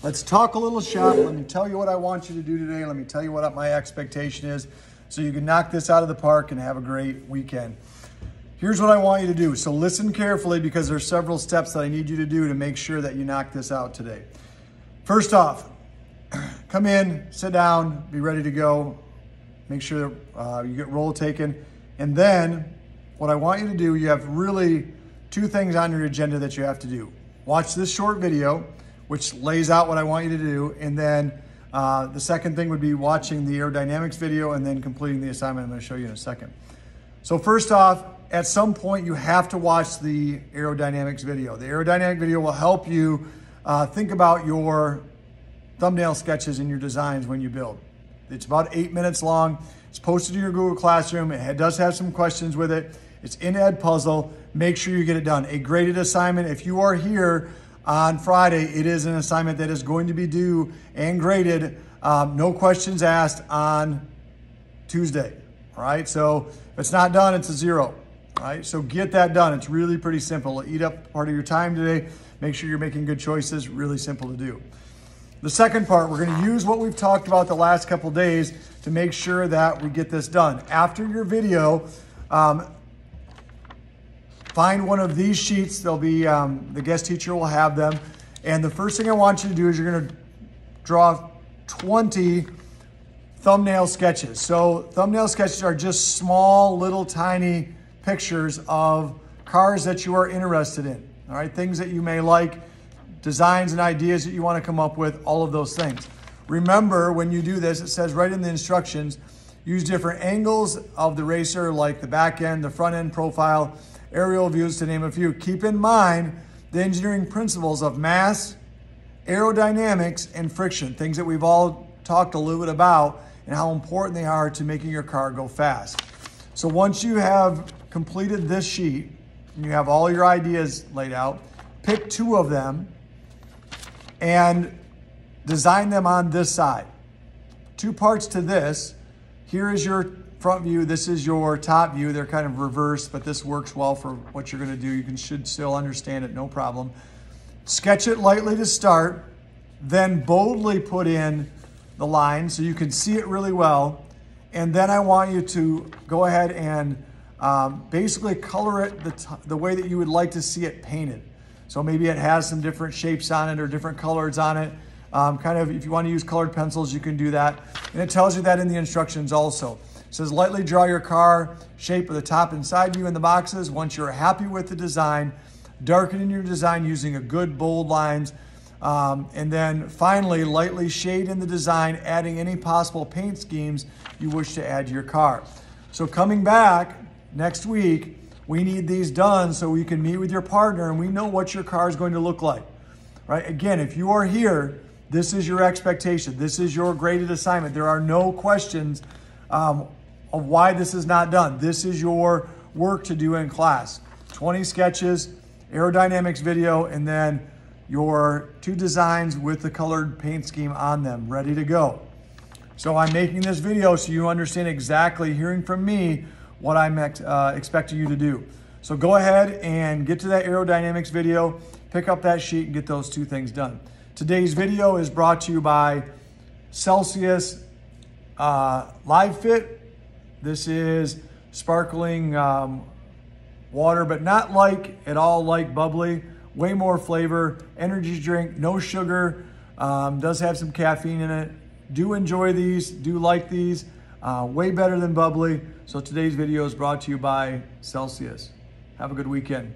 Let's talk a little shop. Let me tell you what I want you to do today. Let me tell you what my expectation is so you can knock this out of the park and have a great weekend. Here's what I want you to do. So listen carefully because there's several steps that I need you to do to make sure that you knock this out today. First off, come in, sit down, be ready to go. Make sure you get roll taken. And then what I want you to do, you have really two things on your agenda that you have to do. Watch this short video, which lays out what I want you to do. And then the second thing would be watching the aerodynamics video and then completing the assignment I'm going to show you in a second. So first off, at some point you have to watch the aerodynamics video. The aerodynamic video will help you think about your thumbnail sketches and your designs when you build. It's about 8 minutes long. It's posted in your Google Classroom. It does have some questions with it. It's in Edpuzzle. Make sure you get it done. A graded assignment. If you are here on Friday, it is an assignment that is going to be due and graded. No questions asked on Tuesday. All right. So if it's not done, it's a 0. All right. So get that done. It's really pretty simple. It'll eat up part of your time today. Make sure you're making good choices. Really simple to do. The second part, we're going to use what we've talked about the last couple days to make sure that we get this done. After your video, find one of these sheets. They'll be, the guest teacher will have them. And the first thing I want you to do is you're going to draw 20 thumbnail sketches. So thumbnail sketches are just small, little tiny pictures of cars that you are interested in. All right, things that you may like, designs and ideas that you want to come up with, all of those things. Remember, when you do this, it says right in the instructions, use different angles of the racer, like the back end, the front end profile, aerial views, to name a few. Keep in mind the engineering principles of mass, aerodynamics, and friction, things that we've all talked a little bit about and how important they are to making your car go fast. So once you have completed this sheet and you have all your ideas laid out, pick 2 of them and design them on this side. 2 parts to this. Here is your front view. This is your top view. They're kind of reversed, but this works well for what you're going to do. You should still understand it, no problem. Sketch it lightly to start, then boldly put in the line so you can see it really well. And then I want you to go ahead and basically color it the way that you would like to see it painted. So maybe it has some different shapes on it or different colors on it. Kind of, if you want to use colored pencils, you can do that. And it tells you that in the instructions also. It says lightly draw your car shape of the top and side view in the boxes. Once you're happy with the design, darken in your design using a good bold lines. And then finally, lightly shade in the design, adding any possible paint schemes you wish to add to your car. So coming back next week, we need these done so we can meet with your partner and we know what your car is going to look like. Right? Again, if you are here, this is your expectation. This is your graded assignment. There are no questions of why this is not done. This is your work to do in class. 20 sketches, aerodynamics video, and then your 2 designs with the colored paint scheme on them, ready to go. So I'm making this video so you understand exactly, hearing from me, what I'm expecting you to do. So go ahead and get to that aerodynamics video, pick up that sheet and get those 2 things done. Today's video is brought to you by Celsius Live Fit. This is sparkling water, but not at all like bubbly, way more flavor, energy drink, no sugar, does have some caffeine in it. Do enjoy these, do like these, way better than bubbly. So today's video is brought to you by Celsius. Have a good weekend.